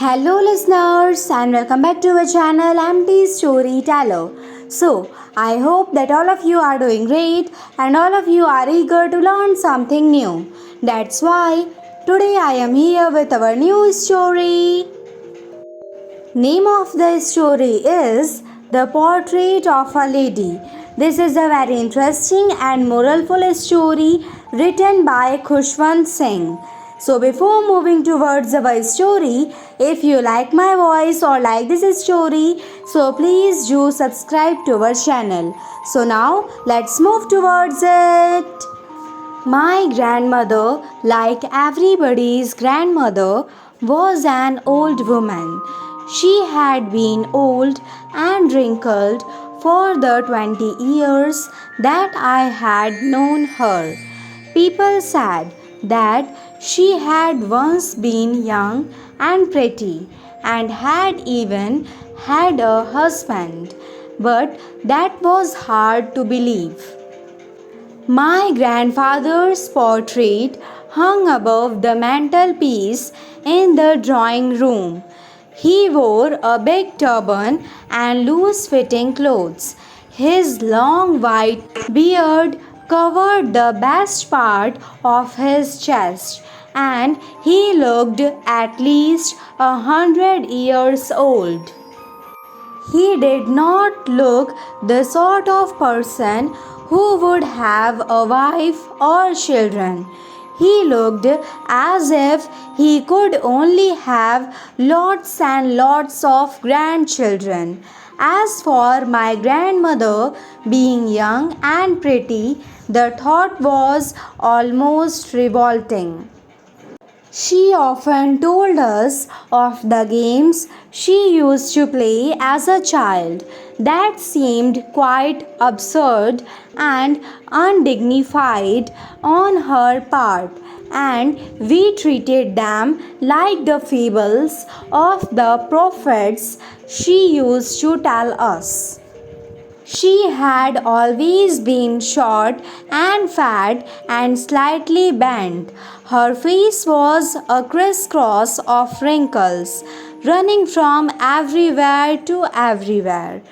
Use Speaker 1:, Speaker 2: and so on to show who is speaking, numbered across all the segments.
Speaker 1: Hello, listeners, and welcome back to our channel. I'm the Storyteller. So, I hope that all of you are doing great and all of you are eager to learn something new. That's why today I am here with our new story. Name of the story is The Portrait of a Lady. This is a very interesting and moralful story written by Khushwant Singh. So before moving towards our story, if you like my voice or like this story, so please do subscribe to our channel. So now let's move towards it. My grandmother, like everybody's grandmother, was an old woman. She had been old and wrinkled for the 20 years that I had known her. People said that she had once been young and pretty and had even had a husband, but that was hard to believe. My grandfather's portrait hung above the mantelpiece in the drawing room. He wore a big turban and loose fitting clothes. His long white beard covered the best part of his chest, and he looked at least 100 years old. He did not look the sort of person who would have a wife or children. He looked as if he could only have lots and lots of grandchildren. As for my grandmother being young and pretty, the thought was almost revolting. She often told us of the games she used to play as a child that seemed quite absurd and undignified on her part, and we treated them like the fables of the prophets she used to tell us. She had always been short and fat and slightly bent. Her face was a crisscross of wrinkles, running from everywhere to everywhere.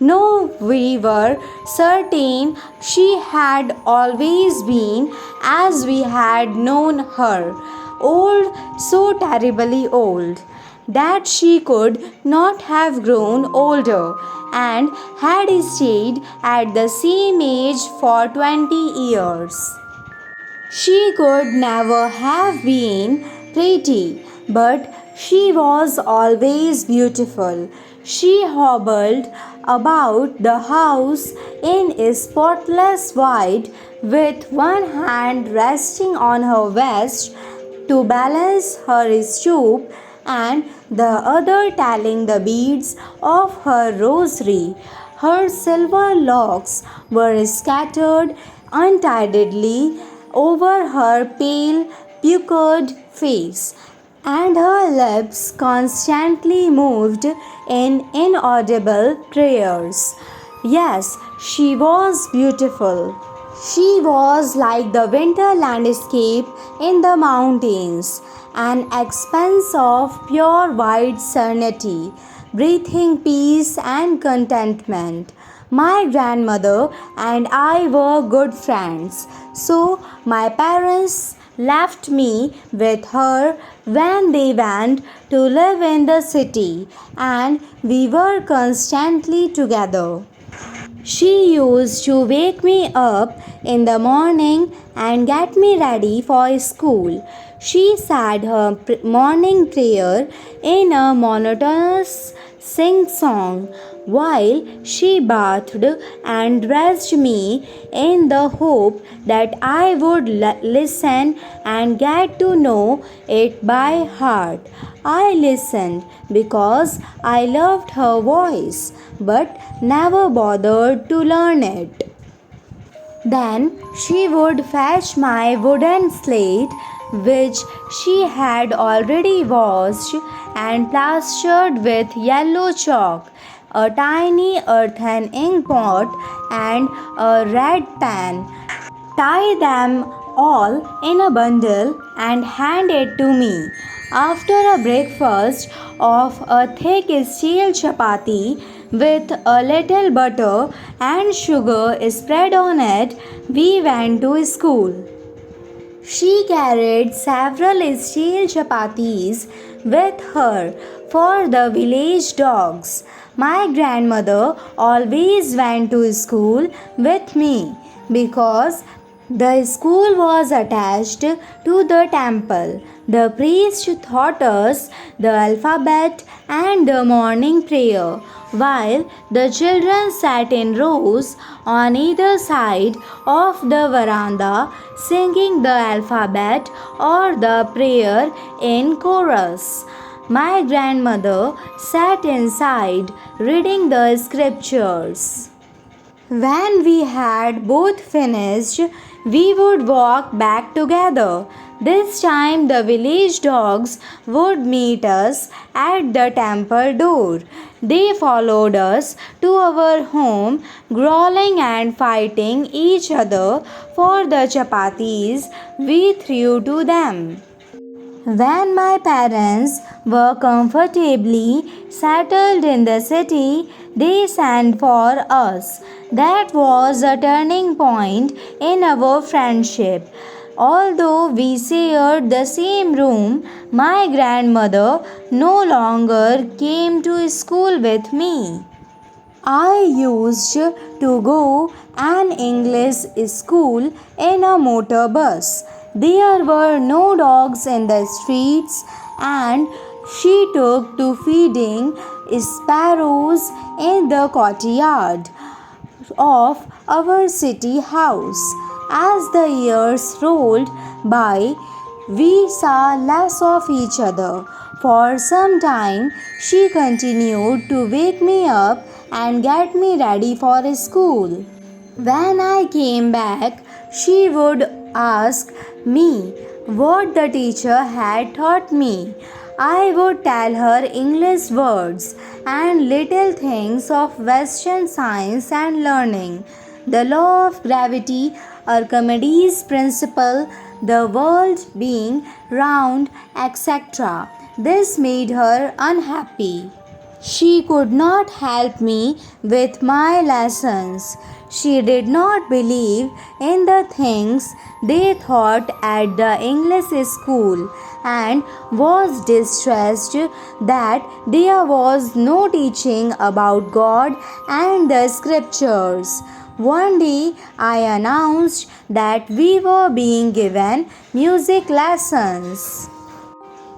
Speaker 1: No, we were certain she had always been, as we had known her, old, so terribly old that she could not have grown older and had stayed at the same age for 20 years. She could never have been pretty, but she was always beautiful. She hobbled about the house in spotless white with one hand resting on her vest to balance her stoop and the other tallying the beads of her rosary. Her silver locks were scattered untidily over her pale, puckered face, and her lips constantly moved in inaudible prayers. Yes, she was beautiful. She was like the winter landscape in the mountains, an expanse of pure white serenity, breathing peace and contentment. My grandmother and I were good friends, so my parents left me with her when they went to live in the city, and we were constantly together. She used to wake me up in the morning and get me ready for school. She said her morning prayer in a monotonous sing song while she bathed and dressed me in the hope that I would listen and get to know it by heart. I listened because I loved her voice but never bothered to learn it. Then she would fetch my wooden slate, which she had already washed and plastered with yellow chalk, a tiny earthen ink pot, and a red pen. Tie them all in a bundle and hand it to me. After a breakfast of a thick steel chapati with a little butter and sugar spread on it, we went to school. She carried several steel chapatis with her for the village dogs. My grandmother always went to school with me because the school was attached to the temple. The priest taught us the alphabet and the morning prayer, while the children sat in rows on either side of the veranda singing the alphabet or the prayer in chorus. My grandmother sat inside reading the scriptures. When we had both finished, we would walk back together. This time, the village dogs would meet us at the temple door. They followed us to our home, growling and fighting each other for the chapatis we threw to them. When my parents were comfortably settled in the city, they sent for us. That was a turning point in our friendship. Although we shared the same room, my grandmother no longer came to school with me. I used to go an English school in a motor bus. There were no dogs in the streets, and she took to feeding sparrows in the courtyard of our city house. As the years rolled by, we saw less of each other. For some time, she continued to wake me up and get me ready for school. When I came back, she would ask me what the teacher had taught me. I would tell her English words and little things of Western science and learning, the law of gravity, Archimedes' principle, the world being round, etc. This made her unhappy. She could not help me with my lessons. She did not believe in the things they taught at the English school and was distressed that there was no teaching about God and the scriptures. One day I announced that we were being given music lessons.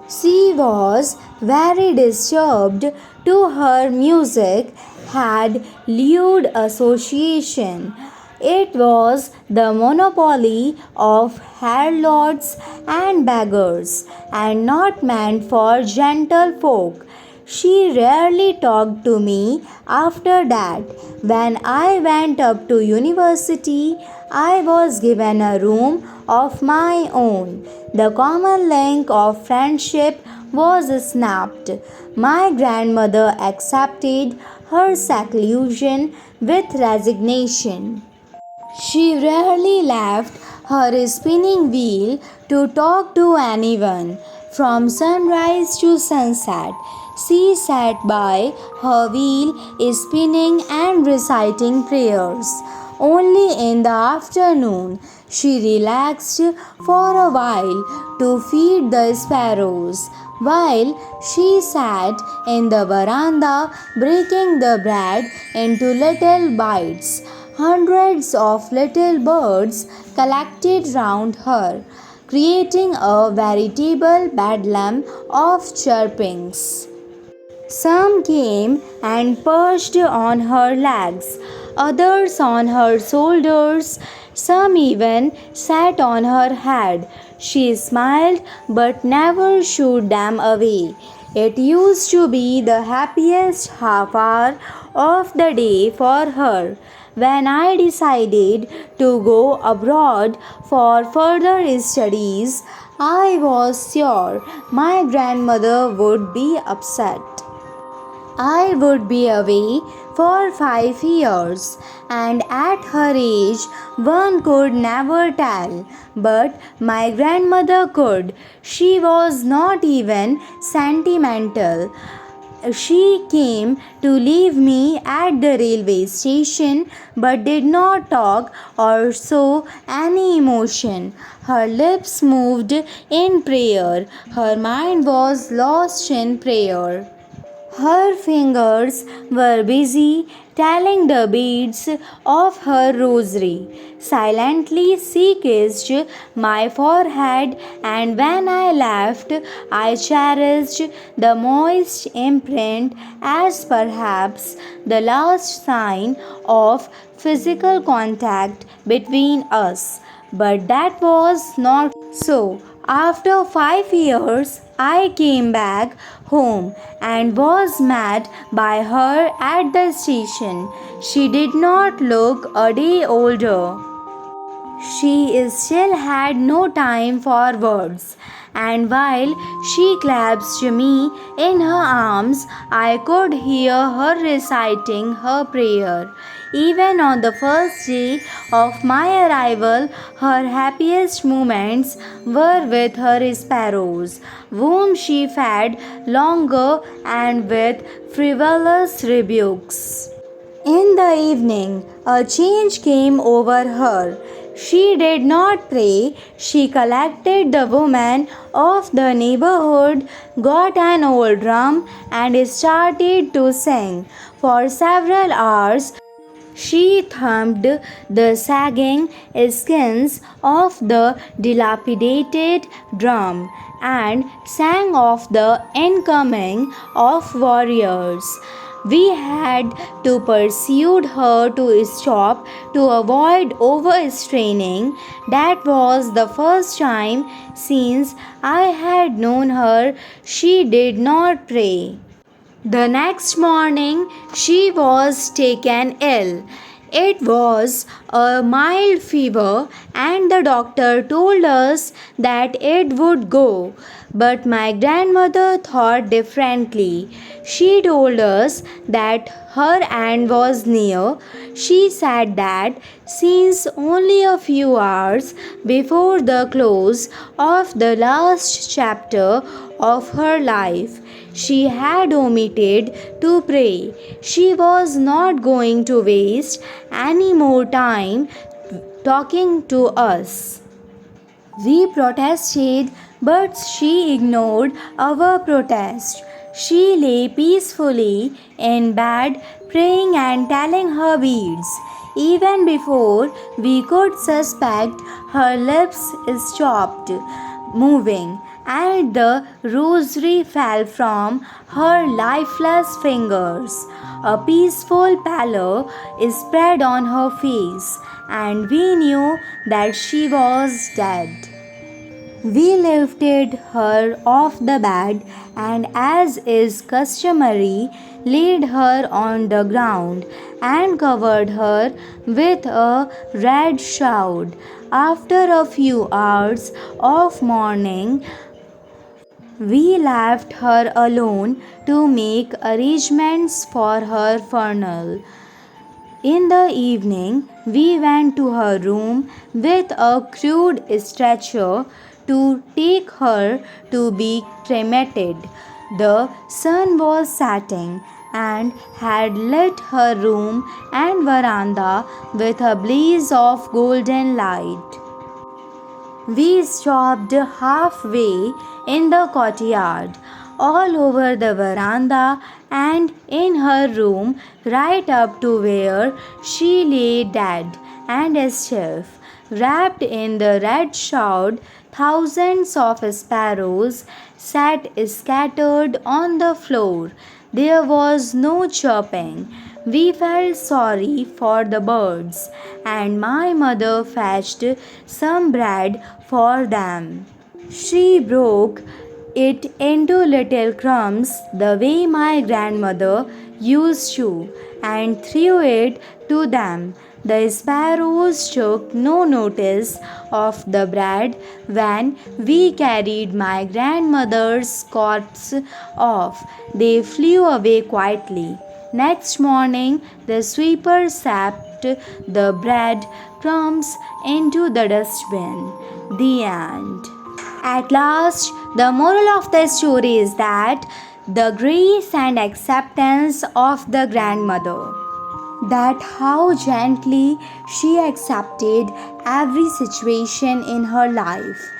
Speaker 1: She was very disturbed to her music had lewd association. It was the monopoly of harlots and beggars and not meant for gentle folk. She rarely talked to me after that. When I went up to university, I was given a room of my own. The common link of friendship was snapped. My grandmother accepted her seclusion with resignation. She rarely left her spinning wheel to talk to anyone. From sunrise to sunset, she sat by her wheel spinning and reciting prayers. Only in the afternoon she relaxed for a while to feed the sparrows, while she sat in the veranda breaking the bread into little bites. Hundreds of little birds collected round her, creating a veritable bedlam of chirpings. Some came and perched on her legs, others on her shoulders, some even sat on her head. She smiled but never shooed them away. It used to be the happiest half hour of the day for her. When I decided to go abroad for further studies, I was sure my grandmother would be upset. I would be away for 5 years, and at her age one could never tell. But my grandmother could. She was not even sentimental. She came to leave me at the railway station but did not talk or show any emotion. Her lips moved in prayer. Her mind was lost in prayer. Her fingers were busy telling the beads of her rosary. Silently she kissed my forehead, and when I left, I cherished the moist imprint as perhaps the last sign of physical contact between us. But that was not so. After 5 years, I came back home and was met by her at the station. She did not look a day older. She still had no time for words, and while she clasped me in her arms, I could hear her reciting her prayer. Even on the first day of my arrival, her happiest moments were with her sparrows, whom she fed longer and with frivolous rebukes. In the evening, a change came over her. She did not pray. She collected the women of the neighborhood, got an old drum, and started to sing. For several hours, she thumped the sagging skins of the dilapidated drum and sang of the incoming of warriors. We had to persuade her to stop to avoid overstraining. That was the first time since I had known her she did not pray. The next morning, she was taken ill. It was a mild fever, and the doctor told us that it would go. But my grandmother thought differently. She told us that her end was near. She said that since only a few hours before the close of the last chapter of her life, she had omitted to pray. She was not going to waste any more time talking to us. We protested, but she ignored our protest. She lay peacefully in bed, praying and telling her beads. Even before we could suspect, her lips stopped moving, and the rosary fell from her lifeless fingers. A peaceful pallor spread on her face, and we knew that she was dead. We lifted her off the bed and, as is customary, laid her on the ground and covered her with a red shroud. After a few hours of mourning, we left her alone to make arrangements for her funeral. In the evening, we went to her room with a crude stretcher to take her to be cremated. The sun was setting and had lit her room and veranda with a blaze of golden light. We stopped halfway in the courtyard, all over the veranda, and in her room, right up to where she lay dead and stiff. Wrapped in the red shroud, thousands of sparrows sat scattered on the floor. There was no chirping. We felt sorry for the birds, and my mother fetched some bread for them. She broke it into little crumbs the way my grandmother used to and threw it to them. The sparrows took no notice of the bread when we carried my grandmother's corpse off. They flew away quietly. Next morning, the sweeper swept the bread crumbs into the dustbin. The end. At last, the moral of the story is that the grace and acceptance of the grandmother, that how gently she accepted every situation in her life.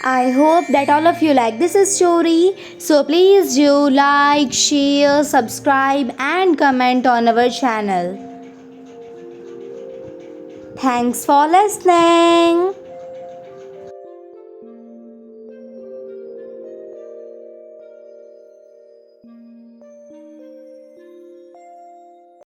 Speaker 1: I hope that all of you like this story. So please do like, share, subscribe, and comment on our channel. Thanks for listening.